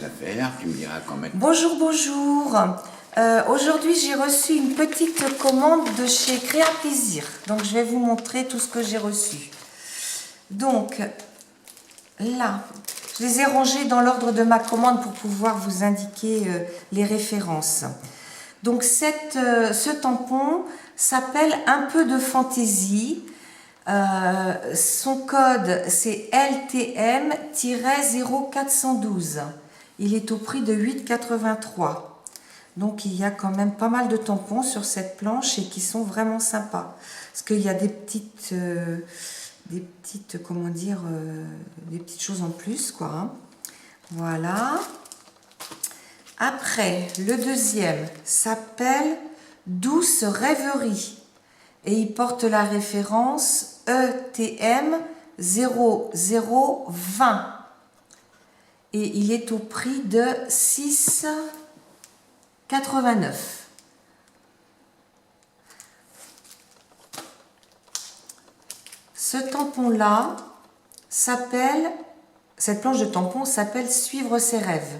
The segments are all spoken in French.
Affaires, tu me diras quand même. Bonjour, bonjour. Aujourd'hui, j'ai reçu une petite commande de chez Créa Plaisir. Donc, je vais vous montrer tout ce que j'ai reçu. Donc, là, je les ai rangés dans l'ordre de ma commande pour pouvoir vous indiquer les références. Donc, ce tampon s'appelle Un peu de fantaisie. Son code, c'est LTM-0412. Il est au prix de 8,83. Donc il y a quand même pas mal de tampons sur cette planche et qui sont vraiment sympas. Parce qu'il y a des petites comment dire, des petites choses en plus, quoi. Hein. Voilà. Après, le deuxième s'appelle Douce Rêverie. Et il porte la référence ETM 0020. Et il est au prix de 6,89. Ce tampon-là cette planche de tampon s'appelle Suivre ses rêves.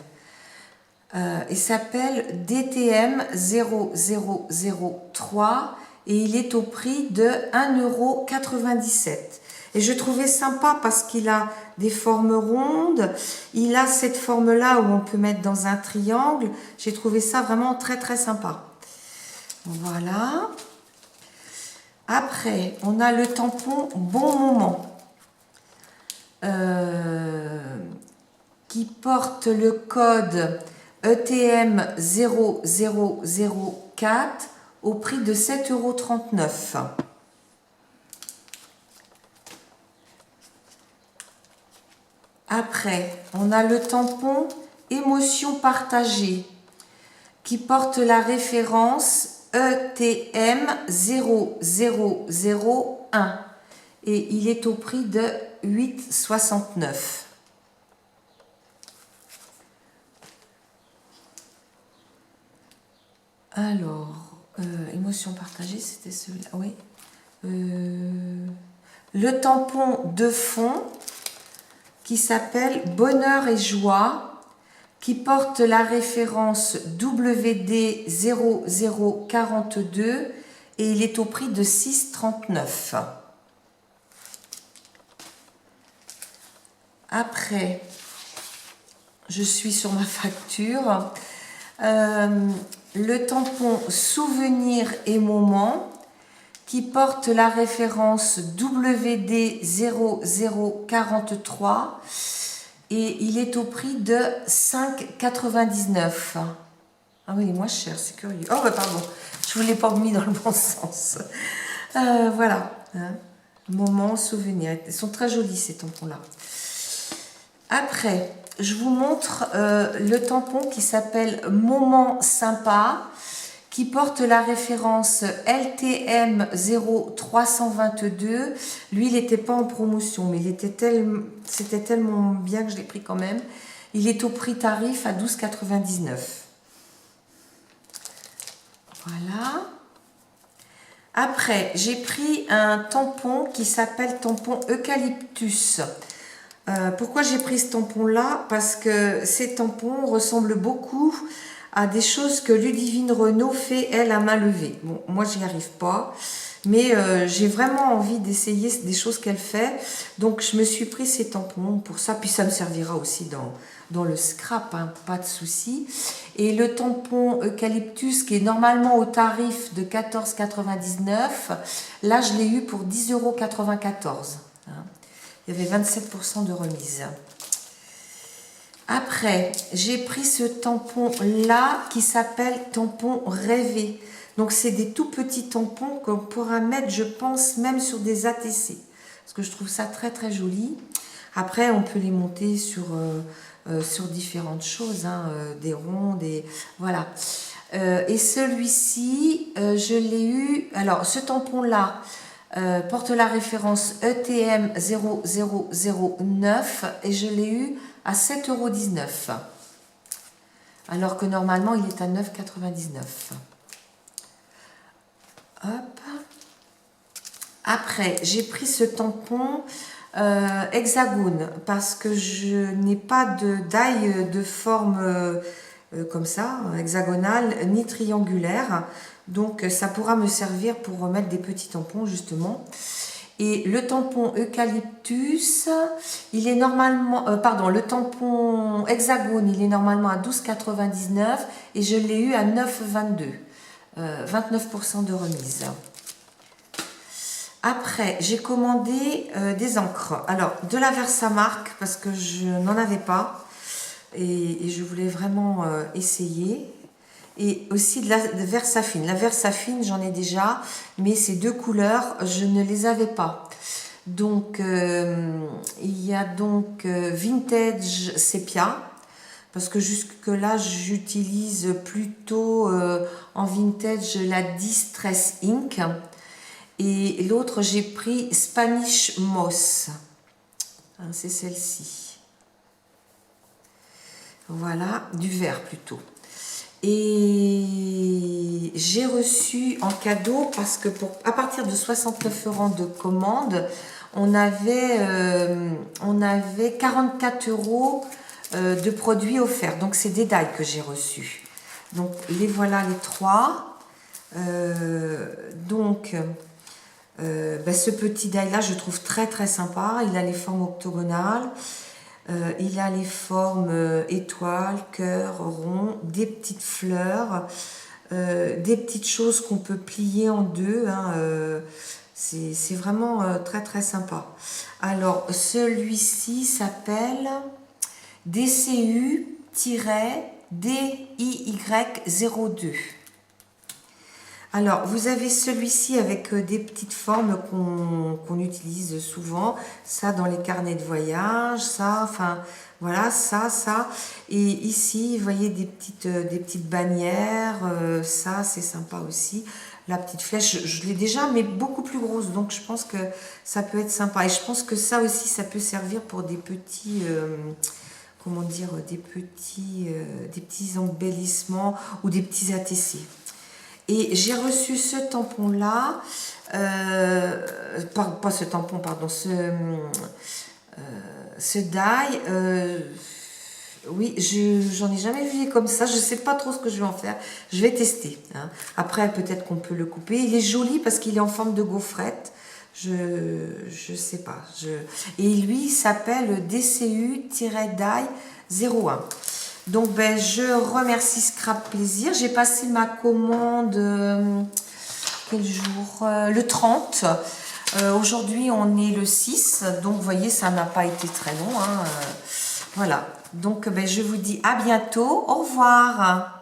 Il s'appelle DTM 0003 et il est au prix de 1,97 €. Et je trouvais sympa parce qu'il a des formes rondes. Il a cette forme-là où on peut mettre dans un triangle. J'ai trouvé ça vraiment très très sympa. Voilà. Après, on a le tampon Bon Moment. Qui porte le code ETM 0004 au prix de 7,39 €. Après, on a le tampon Émotion partagée qui porte la référence ETM 0001 et il est au prix de 8,69 €. Alors, émotion partagée, c'était celui-là, oui. Le tampon de fond qui s'appelle Bonheur et Joie, qui porte la référence WD 0042 et il est au prix de 6,39 €. Après, je suis sur ma facture. Le tampon Souvenir et Moment qui porte la référence WD 0043 et il est au prix de 5,99 €. Ah oui, il est moins cher, c'est curieux. Oh, bah pardon, je ne vous l'ai pas mis dans le bon sens. Voilà, hein. Moment, souvenir. Ils sont très jolis ces tampons-là. Après, je vous montre le tampon qui s'appelle Moment Sympa, qui porte la référence LTM 0322. Lui, il n'était pas en promotion, mais c'était tellement bien que je l'ai pris quand même. Il est au prix tarif à 12,99 €. Voilà. Après, j'ai pris un tampon qui s'appelle tampon Eucalyptus. Pourquoi j'ai pris ce tampon-là? Parce que ces tampons ressemblent beaucoup à des choses que Ludivine Renaud fait, elle, à main levée. Bon, moi, j'y arrive pas, mais j'ai vraiment envie d'essayer des choses qu'elle fait. Donc, je me suis pris ces tampons pour ça. Puis, ça me servira aussi dans le scrap, hein, pas de souci. Et le tampon Eucalyptus, qui est normalement au tarif de 14,99 €, là, je l'ai eu pour 10,94 €. Hein. Il y avait 27% de remise. Après, j'ai pris ce tampon-là qui s'appelle tampon rêvé. Donc, c'est des tout petits tampons qu'on pourra mettre, je pense, même sur des ATC. Parce que je trouve ça très, très joli. Après, on peut les monter sur différentes choses, hein, des ronds, voilà. Et celui-ci, je l'ai eu... Alors, ce tampon-là porte la référence ETM 0009 et je l'ai eu à 7,19 €. Alors que normalement, il est à 9,99 €. Hop. Après, j'ai pris ce tampon hexagone parce que je n'ai pas de die de forme comme ça, hexagonale, ni triangulaire. Donc ça pourra me servir pour remettre des petits tampons justement. Et le tampon eucalyptus, il est normalement, le tampon hexagone, il est normalement à 12,99 et je l'ai eu à 9,22. 29% de remise. Après, j'ai commandé des encres. Alors, de la Versamark, parce que je n'en avais pas. Et je voulais vraiment essayer. Et aussi de la Versafine. La Versafine, j'en ai déjà. Mais ces deux couleurs, je ne les avais pas. Donc, il y a donc Vintage Sepia. Parce que jusque-là, j'utilise plutôt en vintage la Distress Ink. Et l'autre, j'ai pris Spanish Moss. C'est celle-ci. Voilà, du vert plutôt. Et j'ai reçu en cadeau, parce que à partir de 69 € de commande, on avait 44 € de produits offerts. Donc, c'est des die que j'ai reçus. Donc, les voilà les trois. Ce petit die là, je trouve très très sympa. Il a les formes octogonales. Il a les formes étoiles, cœur, rond, des petites fleurs, des petites choses qu'on peut plier en deux. C'est vraiment très très sympa. Alors, celui-ci s'appelle DCU-DIY02. Alors, vous avez celui-ci avec des petites formes qu'on utilise souvent. Ça, dans les carnets de voyage, ça, enfin, voilà, ça. Et ici, vous voyez des petites bannières. Ça, c'est sympa aussi. La petite flèche, je l'ai déjà, mais beaucoup plus grosse. Donc, je pense que ça peut être sympa. Et je pense que ça aussi, ça peut servir pour des petits... comment dire, des petits embellissements ou des petits ATC. Et j'ai reçu ce tampon-là, pas ce tampon, pardon, ce die. Oui, j'en ai jamais vu comme ça. Je ne sais pas trop ce que je vais en faire. Je vais tester. Après, peut-être qu'on peut le couper. Il est joli parce qu'il est en forme de gaufrette. Je sais pas. Et lui, il s'appelle DCU-Die01. Donc, je remercie Scrap Plaisir. J'ai passé ma commande, quel jour? Le 30. Aujourd'hui, on est le 6. Donc, vous voyez, ça n'a pas été très long. Voilà. Donc, je vous dis à bientôt. Au revoir.